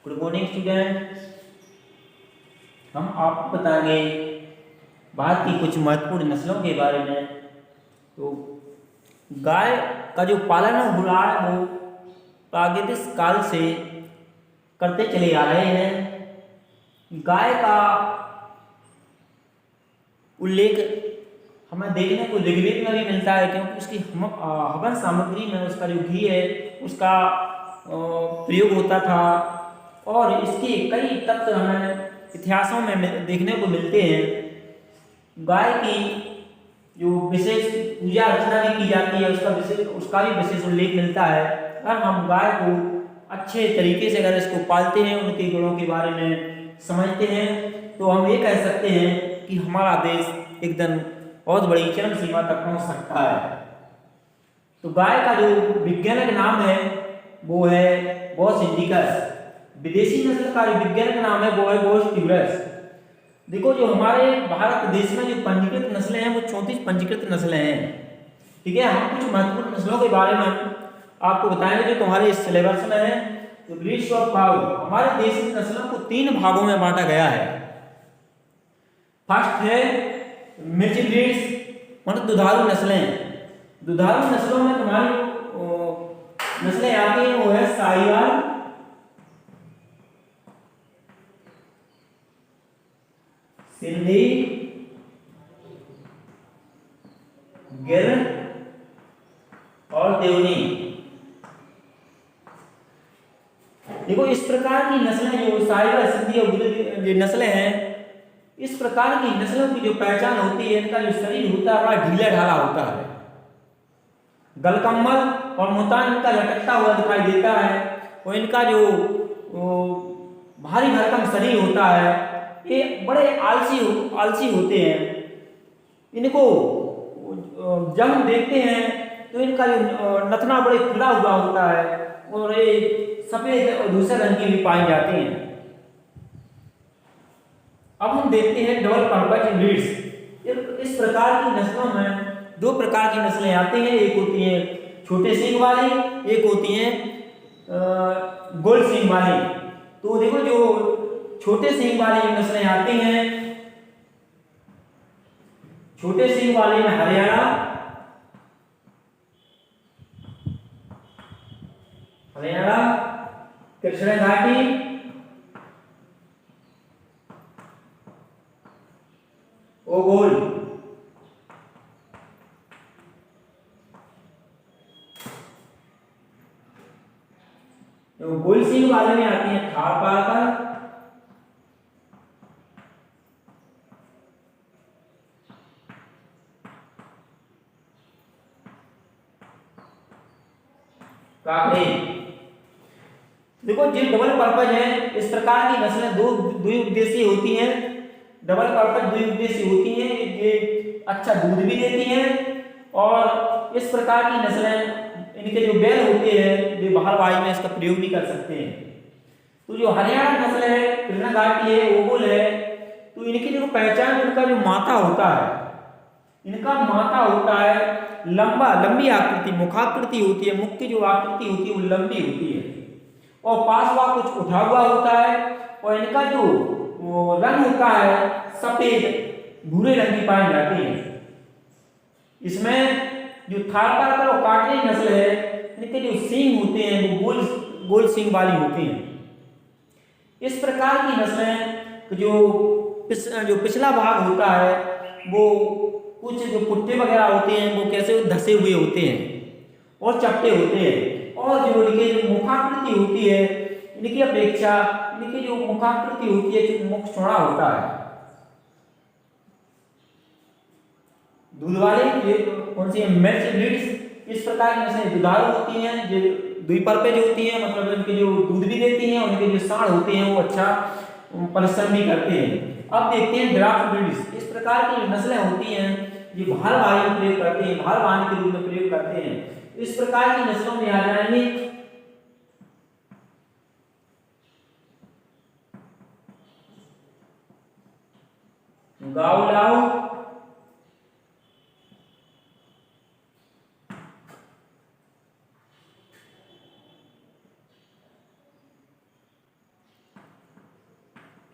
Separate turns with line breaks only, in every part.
Good morning student. हम आपको बताएंगे भारत की कुछ महत्वपूर्ण नस्लों के बारे में। तो गाय का जो पालन हो रहा है वो प्रागैतिक काल से करते चले आ रहे हैं। गाय का उल्लेख हमें देखने को ऋग्वेद में भी मिलता है, क्योंकि उसकी हवन सामग्री में उसका जो घी है उसका प्रयोग होता था। और इसके कई तत्व हमें इतिहासों में देखने को मिलते हैं। गाय की जो विशेष पूजा अर्चना भी की जाती है उसका भी विशेष उल्लेख मिलता है। अगर हम गाय को अच्छे तरीके से अगर इसको पालते हैं, उनके गुणों के बारे में समझते हैं, तो हम ये कह सकते हैं कि हमारा देश एकदम बहुत बड़ी चरम सीमा तक पहुंच सकता है। तो गाय का जो वैज्ञानिक नाम है वो है बोस इंडिकस। विदेशी नस्ल का जो वैज्ञानिक नाम है वो है बोस ट्यूबरस। देखो, जो हमारे भारत देश में जो पंजीकृत नस्लें हैं वो 34 पंजीकृत नस्लें हैं। ठीक है, हम कुछ महत्वपूर्ण नस्लों के बारे में आपको बताएंगे जो तुम्हारे इस सिलेबस में है। तो ब्रीड्स ऑफ काऊ, हमारे देश की नस्लों को 3 भागों में बांटा गया है। फर्स्ट है मिर्च ब्रीड्स, मतलब दुधारू नस्लें। दुधारू नस्लों में तुम्हारी नस्लें आती हैं वो है साहिवाल, सिंधी, गिर और देवनी। देखो, इस प्रकार की नस्लें जो साहिवाल, सिंधी और गिर जो नस्लें हैं, इस प्रकार की नस्लों की जो पहचान होती है, इनका जो शरीर होता है बड़ा ढीला ढाला होता है। गलकम्बल और मुतान इनका लटकता हुआ दिखाई देता है। और इनका जो भारी भरकम शरीर होता है, ये बड़े आलसी होते हैं। इनको जब हम देखते हैं तो इनका जो नथना बड़े खुला हुआ होता है और ये सफेद और धूसर रंग की भी पाई जाती हैं। अब हम देखते हैं डबल पर्पज ब्रीड्स। इस प्रकार की नस्लों में 2 प्रकार की नस्लें आती हैं। एक होती है छोटे सींग वाली, एक होती है गोल सींग वाली। तो देखो, जो छोटे सींग वाली नस्लें आती हैं, छोटे सींग वाले में हरियाणा, कृष्ण घाटी, ओगोल। तो गोल सींग वाले में आती है थारपारकर, काकड़े। देखो, जो डबल पर्पज है, इस प्रकार की नस्लें द्विउद्देशीय होती हैं। डबल पर्पज द्विउद्देशीय होती हैं, ये अच्छा दूध भी देती हैं। और इस प्रकार की नस्लें, इनके जो बैल होते हैं वे बाहर वायु में इसका प्रयोग भी कर सकते हैं। तो जो हरियाणा नस्ल है, कृष्ण घाटी है, ओगुल है, तो इनकी जो पहचान, इनका जो माथा होता है, इनका माथा होता है लंबी आकृति, मुखाकृति होती है। मुख की जो आकृति होती है वो लंबी होती है और पासवा कुछ उठा हुआ होता है। और इनका जो रंग होता है सफेद भूरे रंग की पाई जाती है। इसमें जो थारपारकर और काकड़ी नस्ल है, इनके जो सींग होते हैं वो गोल सींग वाली होती हैं। इस प्रकार की नस्लें जो पिछला भाग होता है वो कुछ जो पुट्टे वगैरह होते हैं वो कैसे धसे हुए होते हैं और चपटे होते हैं। और जो इनकी जो मुखाकृति होती है, इनकी अपेक्षा इनकी जो मुखाकृति होती है मुख चौड़ा होता है। दूध वाले ये कौन सी मिर्च ब्रीड्स, इस प्रकार की नस्लें दुधारू होती हैं, जो द्विपर्पज होती हैं, मतलब इनके जो दूध भी देती हैं, उनके जो साँड़ होते हैं वो अच्छा परिश्रम भी करते हैं। अब देखते हैं ड्राफ्ट ब्रीड्स। इस प्रकार की नस्लें होती हैं ये भार वाहन प्रयोग करते हैं, भार वाहन के रूप में प्रयोग करते हैं। इस प्रकार की नस्लों में आ जाएंगे गावलाव,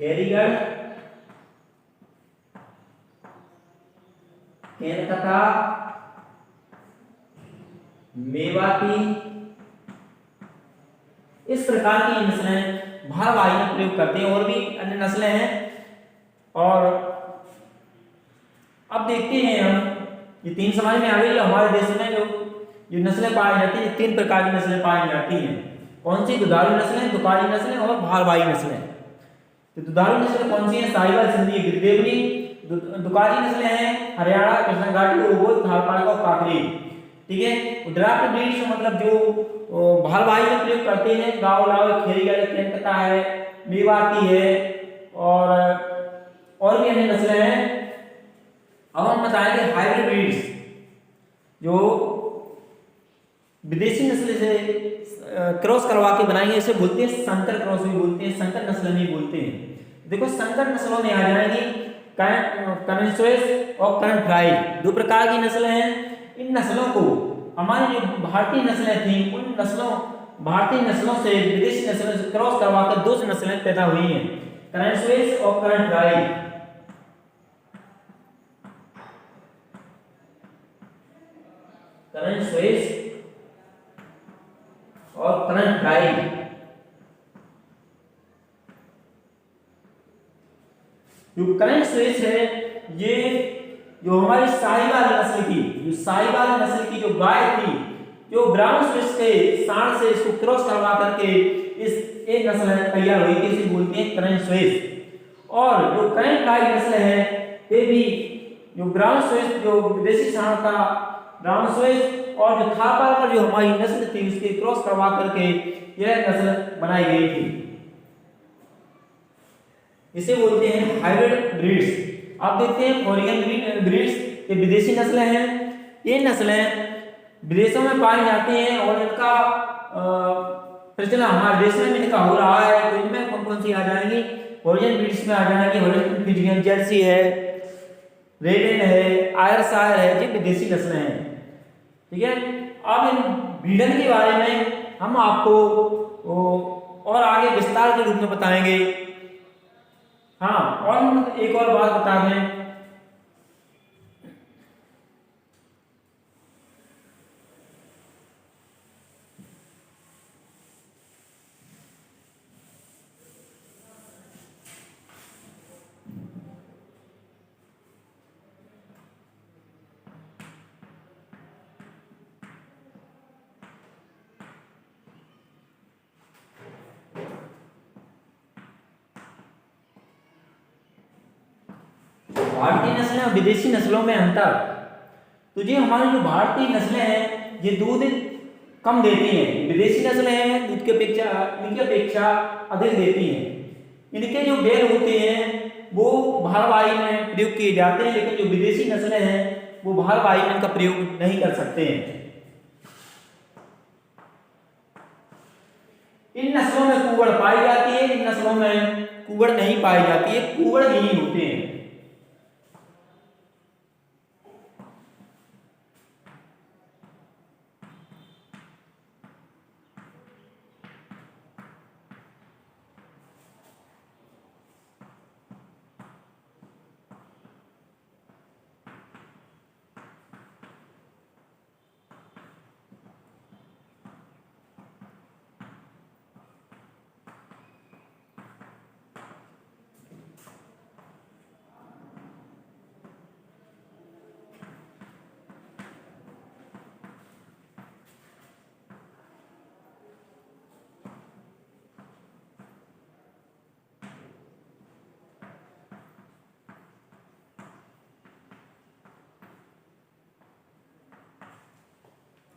खेरीगढ़, केनकथा, मेवाती, इस प्रकार की नस्लें भारवाही में प्रयोग करते हैं। और भी अन्य नस्लें हैं। और अब देखते हैं हम, ये तीन समझ में आ गई। हमारे देश में जो नस्लें पाई जाती हैं, तीन प्रकार की नस्लें पाई जाती हैं। कौन सी? दुधारू नस्लें, दुकाली नस्लें और भारवाही नस्लें। तो दुधारू नस्लें कौन सी हैं? साहिवाल, सिंधी, गिरदेवनी। दुकाली नस्लें हैं हरियाणा, कृष्ण घाटी, ओगोल, थारपारकर और काकरी। ठीक है। ड्राफ्ट ब्रीड्स मतलब जो भारवाही में प्रयोग करते हैं, गाँव लाव, खेरीगढ़, केनकथा है, मेवाती है और भी अन्य नस्लें हैं। अब हम बताएंगे हाइब्रिड ब्रीड्स, जो विदेशी नस्ल से क्रॉस करवा के बनाएंगे। इसे बोलते हैं संकर क्रॉस भी बोलते हैं, संकर नस्ल भी बोलते हैं। देखो संकर नस्लों में आ जाएंगी कर्नस्विस और कर्न फ्राई, दो प्रकार की नस्लें हैं। इन नस्लों को हमारी जो भारतीय नस्लें थी, उन नस्लों भारतीय नस्लों से विदेशी नस्लों से क्रॉस करवाकर दो नस्लें पैदा हुई हैं, कर्नस्विस और कर्न फ्राई। कर्नस्विस और कर्न फ्राई। जो कर्नस्विस है, ये जो हमारी साहिवाल नस्ल की, जो साहिवाल नस्ल की जो गाय थी, जो ब्राउन स्विस के सांड से इसको क्रॉस करवा करके इस एक नस्ल तैयार हुई थी, इसे बोलते हैं कर्नस्विस। और जो कर्न फ्राई नस्ल है, ये भी जो ब्राउन स्विस, जो विदेशी सांड था ब्राउन स्विस, और जो थारपारकर जो हमारी नस्ल थी, उसके क्रॉस करवा करके यह नस्ल बनाई गई थी। इसे बोलते हैं हाइब्रिड ब्रीड्स। अब देखते हैं फॉरेन ब्रीड्स, ये विदेशी नस्लें हैं। ये नस्लें विदेशों में पाई जाती हैं और इनका प्रचलन हमारे देश में भी इनका हो रहा है। तो इनमें कौन कौन सी आ जाएंगी? फॉरेन ब्रीड्स में आ जाएंगी हॉलैंड फ्रीजियन, जर्सी है, रेडेन है, आयरशायर है, ये विदेशी नस्लें हैं। ठीक है। अब इन ब्रीडन के बारे में हम आपको और आगे विस्तार के रूप में बताएंगे। हाँ, और हम एक और बात बता दें, भारतीय नस्लें और विदेशी नस्लों में अंतर। तो ये हमारी जो भारतीय नस्लें हैं, ये दूध कम देती हैं। विदेशी नस्लें हैं दूध की अपेक्षा अधिक देती हैं। इनके जो बैल होते हैं वो भारवाही में प्रयोग किए जाते हैं, लेकिन जो विदेशी नस्लें हैं वो भारवाही में इनका प्रयोग नहीं कर सकते हैं। इन नस्लों में कुंवड़ पाई जाती है, इन नस्लों में कुंवड़ नहीं पाई जाती है, कुंवड़ नहीं होते हैं।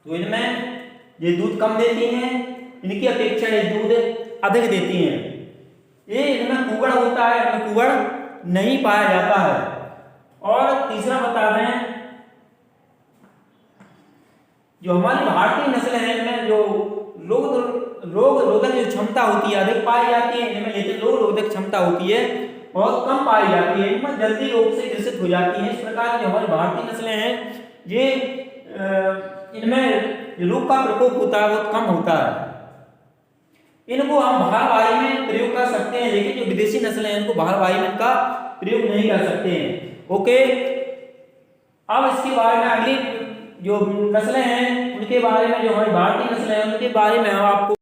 तो इनमें ये दूध कम देती हैं, इनकी अपेक्षा ये दूध अधिक देती हैं। ये इनमें कुंवड़ होता है, इनमें कुंवड़ नहीं पाया जाता है। और तीसरा बता रहे हैं, जो हमारी भारतीय नस्ल है इनमें जो रोग रोधक जो क्षमता होती है अधिक पाई जाती है इनमें, लेकिन रोग रोधक क्षमता होती है बहुत कम पाई जाती है। इनमें जल्दी रोग से ग्रसित हो जाती है। इस प्रकार की हमारी भारतीय नस्लें हैं, ये इनमें रोग का प्रकोप होता है बहुत कम होता है। इनको हम बाहर वायु में प्रयोग कर सकते हैं, लेकिन जो विदेशी नस्लें हैं इनको बाहर वायु में इनका प्रयोग नहीं कर सकते हैं। ओके, अब इसके बारे में अगली जो नस्लें हैं उनके बारे में, जो हमारी भारतीय नस्लें हैं उनके बारे में हम आपको